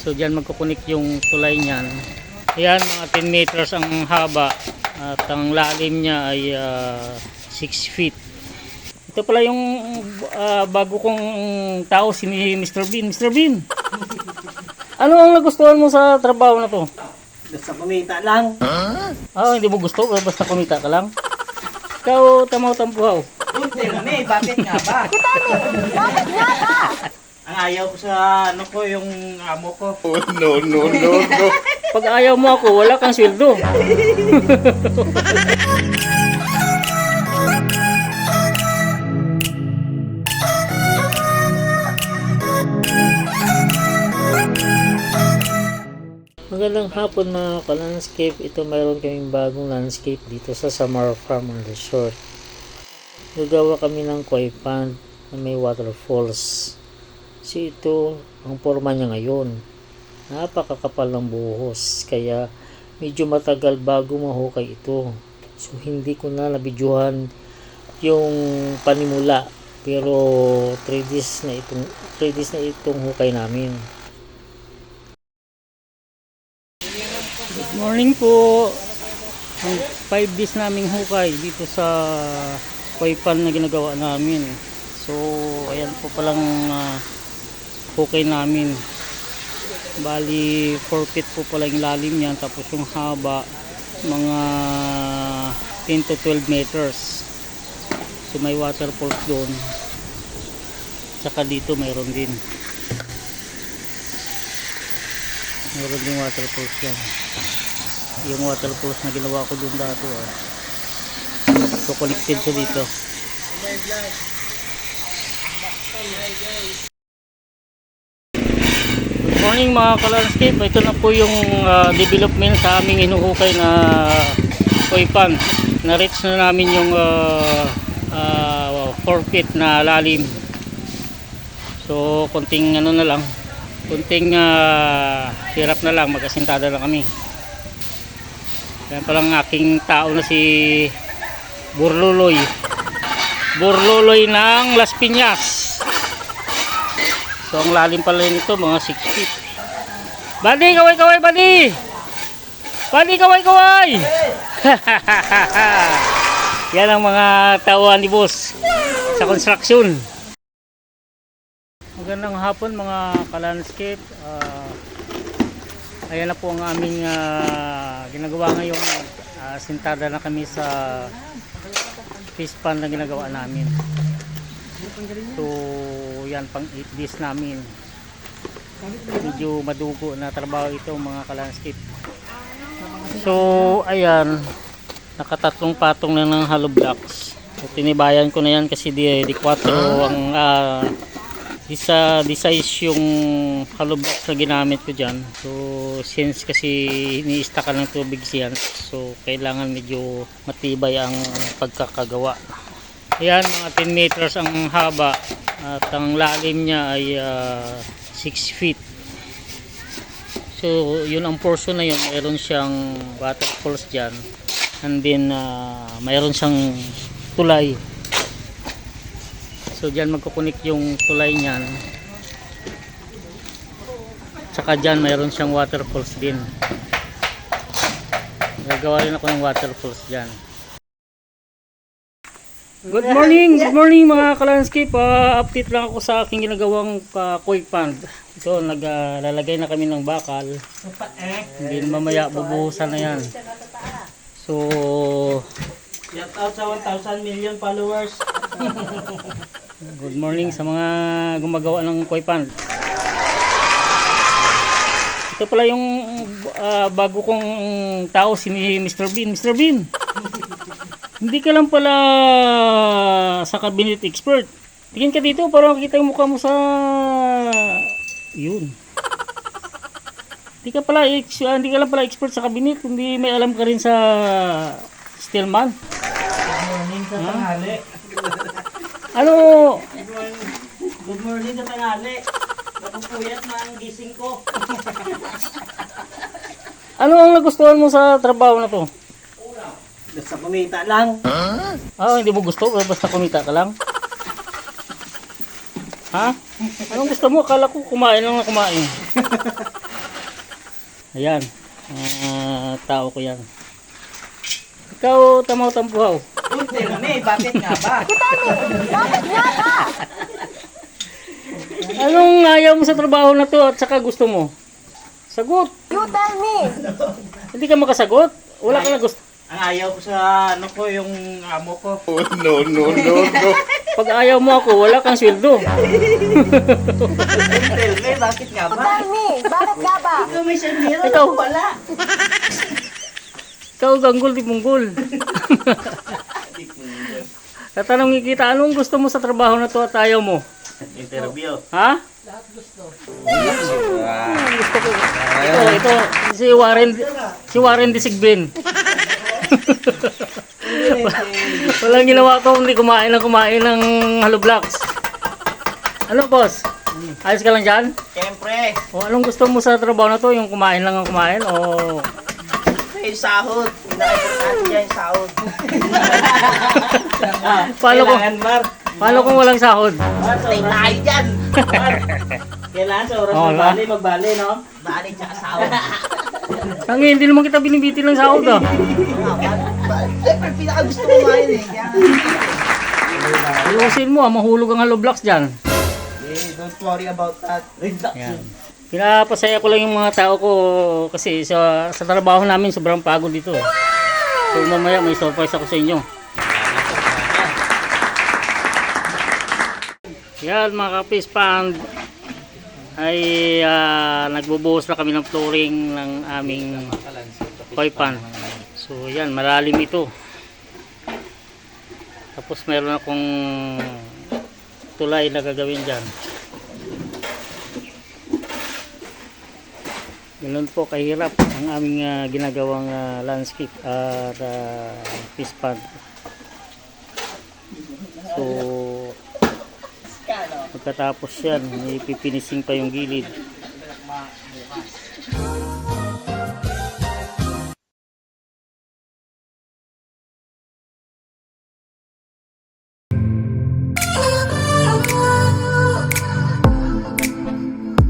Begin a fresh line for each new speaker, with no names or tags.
So diyan magkukunik yung tulay niyan. Ayan, mga 10 meters ang haba at ang lalim niya ay 6 feet. Ito pala yung bago kong tao, si Mr. Bean. Mr. Bean, ano ang nagustuhan mo sa trabaho na to?
Basta kumita lang.
Hindi mo gusto? Basta kumita ka lang? Ikaw, tamaw tampuhaw.
Kunti kami, bakit nga ba?
Bakit nga ba?
Ang ayaw ko sa ano ko, yung amo ko.
Oh, no, no, no, no.
Pag ayaw mo ako, wala kang sweldo. Magandang hapon mga ka-landscape. Ito mayroon kaming bagong landscape dito sa Samar Farm and Resort. Gagawa kami ng koi pond na may waterfalls. So ito ang forma niya ngayon. Napakakapal ng buhos kaya medyo matagal bago mahukay ito. So hindi ko na nabidyuhan yung panimula, pero 3 days na itong hukay namin. Good morning po. Ang 5 days naming hukay dito sa koi pond na ginagawa namin. So ayan po palang hukay namin. Bali 4 feet po pala yung lalim niyan, tapos yung haba mga 10 to 12 meters. So may waterfalls doon, tsaka dito mayroon din waterfalls yan. Yung waterfalls na ginawa ko doon dati so connected siya dito. Good morning mga ka-landscape. Ito na po yung development sa aming hinuhukay na koi pond. Na-reach na namin yung 4 feet na lalim. So konting ano na lang, konting hirap na lang, mag-asintada na kami. Yan palang aking tao na si Burluloy ng Las Piñas. So ang lalim pala nito mga 6 feet. Buddy, kaway buddy. Buddy, kaway. Yan ang mga tauhan ni boss sa construction. Magandang hapon mga ka-landscape. Ayan na po ang aming ginagawa ngayon. Sintada na kami sa fish pond na ginagawa namin. So yan, pang 8 days namin. Medyo madugo na trabaho ito mga ka-landscape. So ayan, nakatatlong patong na ng hollow blocks. So, tinibayan ko na yan kasi di 4 ang di size yung hollow blocks na ginamit ko dyan. So since kasi iniista ka ng tubig siyan, so kailangan medyo matibay ang pagkakagawa. Ayan, mga 10 meters ang haba at ang lalim niya ay 6 feet. So yun ang portion na yun, mayroon siyang waterfalls dyan, and then mayroon siyang tulay. So dyan magkukunik yung tulay niyan, tsaka dyan mayroon siyang waterfalls din. Gagawa rin ako ng waterfalls dyan. Good morning mga ka-landscape. Update lang ako sa aking ginagawang koi pond. Ito, naglalagay na kami ng bakal. Then mamaya bubuhusan na yan. So
Shout out sa 1,000 million followers.
good morning sa mga gumagawa ng koi pond. Ito pala yung bago kong tao, si Mr. Bean. Mr. Bean, hindi ka lang pala sa cabinet expert. Tingin ka dito para makita yung mukha mo sa yun. Hindi ka lang pala expert sa cabinet, hindi may alam ka rin sa Stillman.
Good morning sa tanghali.
Ano?
Good morning sa tanghali. Napupuyat na ang gising ko.
Ano ang nagustuhan mo sa trabaho na to?
Basta kumita lang.
Hindi mo gusto? Basta kumita ka lang? Ha? Anong gusto mo? Akala ko kumain lang na kumain. Ayan. Tao ko yan. Ikaw, tamaw tampuhaw.
Utterme, bakit nga ba?
Bakit nga ba?
Anong ayaw mo sa trabaho na to at saka gusto mo? Sagot.
You tell me.
Hindi ka makasagot. Wala ka na gusto.
Ang ayaw ko sa ano ko, yung amo ko.
Oh, no, no, no, no.
Pag ayaw mo ako, wala kang sweldo.
Utterme, bakit nga
You
ba?
tell me. Bakit nga ba?
Ikaw may sendero,
Ikaw.
ako wala.
Ikaw ganggol di punggol. Tatanungin kita, anong gusto mo sa trabaho na to at ayaw mo?
Interview.
Ha? Gusto ko. Ito, si Warren Disigbin. Walang ginawa ko, hindi kumain ng Hollow Blocks. Ano, boss? Ayos ka lang dyan?
Siyempre,
O, anong gusto mo sa trabaho na to? Yung kumain lang ang kumain? O,
may sahod. Pinaka-importante dyan yung sahod.
Paano kung-
Kailangan, Mar.
paano kung walang sahod?
Stay tayo dyan. Mar. Kailangan sa oras
Oo,
magbali, no? Bali tsaka sahod.
Tangi, hindi naman kita binibitin ng sahod, ah.
Siyempre, pinaka-gusto ko ngayon eh. Kaya,
Ayusin mo, mahulog ang Hollow Blocks dyan.
don't worry about that.
Yan. Pinapasaya ko lang yung mga tao ko kasi sa trabaho namin sobrang pagod dito. So mamaya may surprise ako sa inyo. Yan mga ka-fish pond ay nagbubuhos na kami ng flooring ng aming koi pond. So yan, malalim ito. Tapos meron akong tulay na gagawin dyan. Ganun po kahirap ang aming ginagawang landscape at fish pond. So pagkatapos yan, ipipinising pa yung gilid.